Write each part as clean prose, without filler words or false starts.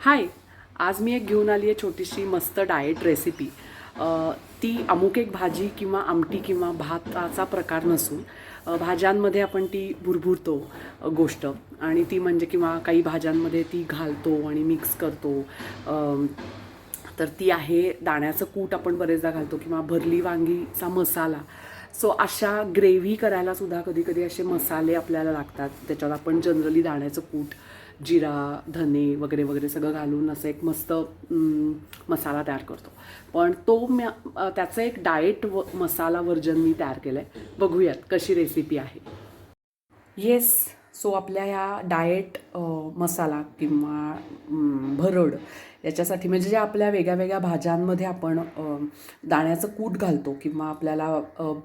हाय. आज मी एक घेऊन आली आहे छोटीशी मस्त डाएट रेसिपी. ती अमुक एक भाजी किंवा आमटी किंवा भाताचा प्रकार नसून भाज्यांमध्ये आपण ती भुरभुरतो गोष्ट, आणि ती म्हणजे किंवा काही भाज्यांमध्ये ती घालतो आणि मिक्स करतो. तर ती आहे दाण्याचं कूट. आपण बरेचदा घालतो किंवा भरली वांगीचा मसाला. सो अशा ग्रेव्ही करायला सुद्धा कधी कधी असे मसाले आपल्याला लागतात. त्याच्यात आपण जनरली दाण्याचं कूट, जिरा, धने वगैरे वगैरे सगळं घालून असं एक मस्त मसाला तयार करतो. पण त्याचं एक डाएट मसाला व्हर्जन मी तयार केलं आहे. बघूयात कशी रेसिपी आहे. येस. सो आपल्या ह्या डाएट मसाला किंवा भरड याच्यासाठी म्हणजे जे आपल्या वेगळ्या वेगळ्या भाज्यांमध्ये आपण दाण्याचं कूट घालतो किंवा आपल्याला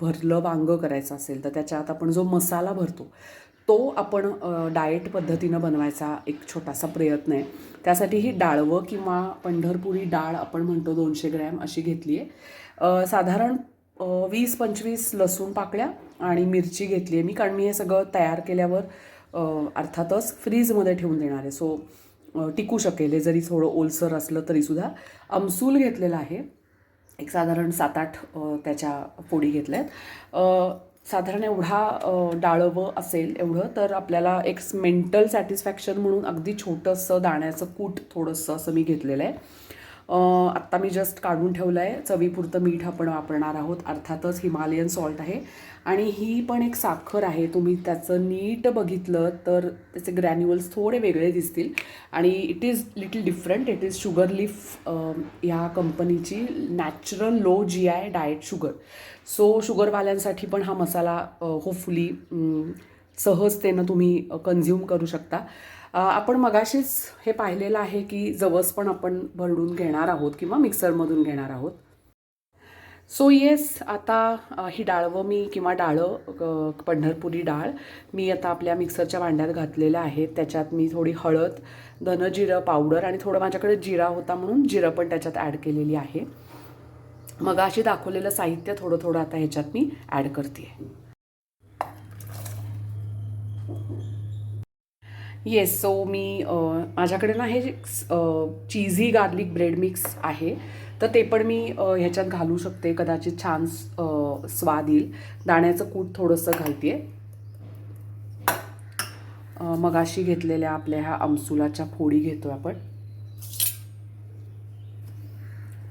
भरलं वांगं करायचं असेल तर त्याच्यात आपण जो मसाला भरतो तो आपण डाएट पद्धतीनं बनवायचा एक छोटासा प्रयत्न आहे. त्यासाठी ही डाळवं किंवा पंढरपुरी डाळ आपण म्हणतो 200 ग्रॅम अशी घेतली आहे. साधारण 20-25 लसूण पाकळ्या आणि मिरची घेतली आहे मी, कारण मी हे सगळं तयार केल्यावर अर्थातच फ्रीजमध्ये ठेवून देणार आहे. सो टिकू शकेल हे जरी थोडं ओलसर असलं तरीसुद्धा. आमसूल घेतलेला आहे एक साधारण 7-8 त्याच्या फोडी घेतल्या आहेत. साधारण एवढा डाळवं असेल एवढं तर आपल्याला एक मेंटल सॅटिस्फॅक्शन म्हणून अगदी छोटंसं दाण्याचं कूट थोडंसं असं मी घेतलेलं आहे. आत्ता मी जस्ट काढून ठेवलं आहे. चवीपुरतं मीठ आपण वापरणार आहोत. अर्थातच हिमालयन सॉल्ट आहे आणि ही पण एक साखर आहे. तुम्ही त्याचं नीट बघितलं तर त्याचे ग्रॅन्युअल्स थोडे वेगळे दिसतील आणि it is little different. It is Sugar Leaf ह्या कंपनीची natural low GI diet sugar. So शुगरवाल्यांसाठी पण हा मसाला होपफुली सहजतेनं तुम्ही कन्झ्युम करू शकता. आपण मगाशीच हे पाहिलेलं आहे की जवस पण आपण भरडून घेणार आहोत किंवा मिक्सरमधून घेणार आहोत. सो येस, आता ही डाळवं मी किंवा पंढरपुरी डाळ मी आता आपल्या मिक्सरच्या भांड्यात घातलेल्या आहेत. त्याच्यात मी थोडी हळद, धनजिरं पावडर आणि थोडं माझ्याकडे जिरा होता म्हणून जिरं पण त्याच्यात ॲड केलेली आहे. मगाशी दाखवलेलं साहित्य थोडं थोडं आता ह्याच्यात मी ॲड करते. येस. सो मी माझ्याकडे ना हे चीझी गार्लिक ब्रेड मिक्स आहे, तर ते पण मी ह्याच्यात घालू शकते. कदाचित छान स्वाद येईल. दाण्याचं कूट थोडंसं घालते. मगाशी घेतलेल्या आपल्या ह्या आमसुलाच्या फोडी घेतो आपण.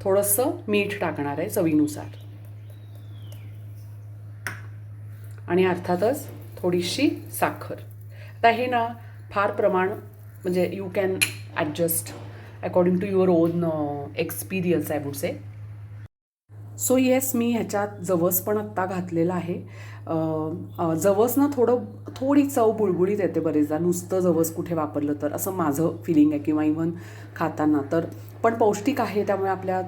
थोडंसं मीठ टाकणार आहे चवीनुसार आणि अर्थातच थोडीशी साखर. आता हे ना फार प्रमाण म्हणजे you can adjust according to your own experience I would say. So yes, मी ह्याच्यात जवस पण आत्ता घातलेला आहे. जवस ना थोडी चव बुळबुळीत येते बरेचदा नुसतं जवस कुठे वापरलं तर, असं माझं फिलिंग आहे. किंवा इव्हन खाताना तर पण पौष्टिक आहे त्यामुळे आपल्या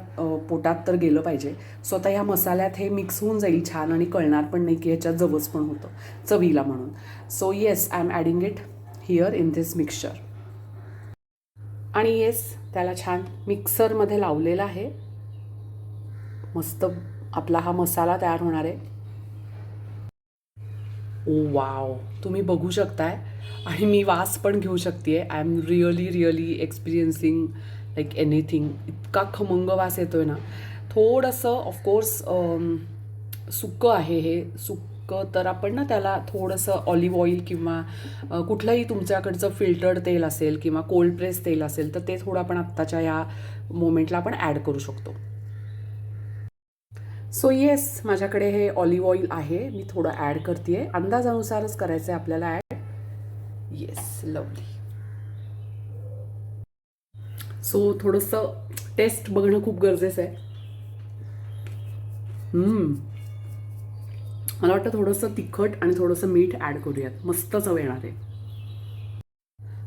पोटात तर गेलं पाहिजे. सो आता ह्या मसाल्यात हे मिक्स होऊन जाईल छान आणि कळणार पण नाही की ह्याच्यात जवस पण होतं चवीला म्हणून. So yes, I am adding it here in this mixture. आणि येस, त्याला छान मिक्सरमध्ये लावलेला आहे. मस्त आपला हा मसाला तयार होणार आहे. ओ वाव, तुम्ही बघू शकताय आणि मी वास पण घेऊ शकते. I am really experiencing like anything. इतका खमंग वास येतोय ना. थोडंसं ऑफकोर्स सुकं आहे हे. सुकं तर आपण ना त्याला थोडंसं ऑलिव्ह ऑइल किंवा कुठलंही तुमच्याकडचं फिल्टर्ड तेल असेल किंवा कोल्ड प्रेस तेल असेल तर ते थोडं आपण आत्ताच्या या मोमेंटला आपण ॲड करू शकतो. सो येस, माझ्याकडे हे ऑलिव्ह ऑइल आहे. मी थोडं ॲड करते आहे. अंदाजानुसारच करायचं आहे आपल्याला ॲड. Yes, lovely. सो थोडंसं टेस्ट बघणं खूप गरजेचं आहे. मला वाटतं थोडंसं तिखट आणि थोडंसं मीठ ॲड करूयात. मस्त चव येणार आहे.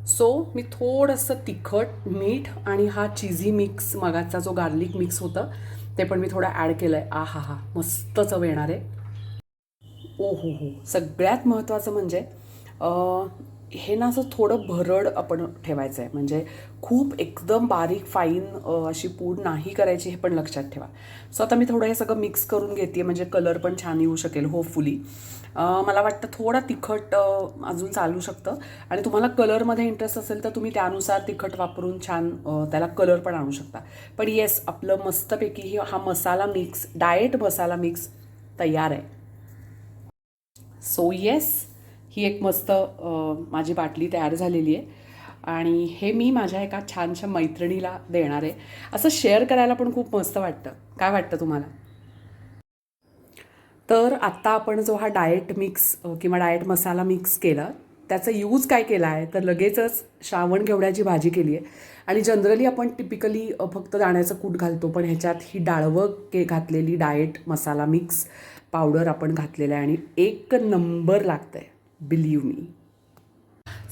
सो मी थोडंसं तिखट, मीठ आणि हा चीझी मिक्स मगाचा जो गार्लिक मिक्स होतं ते पण मी थोडं ॲड केलं आहे. हा मस्त चव येणार आहे. ओ हो, सगळ्यात महत्त्वाचं म्हणजे हे ना असं थोडं भरड आपण ठेवायचं आहे, म्हणजे खूप एकदम बारीक फाईन अशी पूड नाही करायची, हे पण लक्षात ठेवा. सो आता मी थोडं हे सगळं मिक्स करून घेते, म्हणजे कलर पण छान येऊ शकेल होपफुली. मला वाटतं थोडा तिखट अजून चालू शकतं, आणि तुम्हाला कलरमध्ये इंटरेस्ट असेल तर तुम्ही त्यानुसार तिखट वापरून छान त्याला कलर पण आणू शकता. पण येस, आपलं मस्तपैकी हा मसाला मिक्स, डाएट मसाला मिक्स तयार आहे. सो येस, ही एक मस्त माझी बाटली तयार झालेली आहे, आणि हे मी माझ्या एका छानशा मैत्रिणीला देणार आहे. असं शेअर करायला पण खूप मस्त वाटतं. काय वाटतं तुम्हाला? तर आत्ता आपण जो हा डाएट मिक्स किंवा डाएट मसाला मिक्स केला, त्याचा यूज काय केला आहे, तर लगेचच श्रावण घेवड्याची भाजी केली आहे. आणि जनरली आपण टिपिकली फक्त दाण्याचं कूट घालतो, पण ह्याच्यात ही डाळवं घातलेली डाएट मसाला मिक्स पावडर आपण घातलेलं आहे, आणि एक नंबर लागतं आहे, बिलीव्ह मी.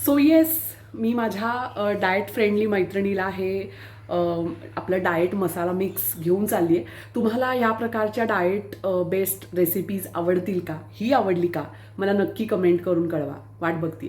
सो येस, मी माझ्या डाएट फ्रेंडली मैत्रिणीला हे आपलं डाएट मसाला मिक्स घेऊन चालली आहे. तुम्हाला या प्रकारच्या डाएट बेस्ड रेसिपीज आवडतील का? ही आवडली का? मला नक्की कमेंट करून कळवा. वाट बघते.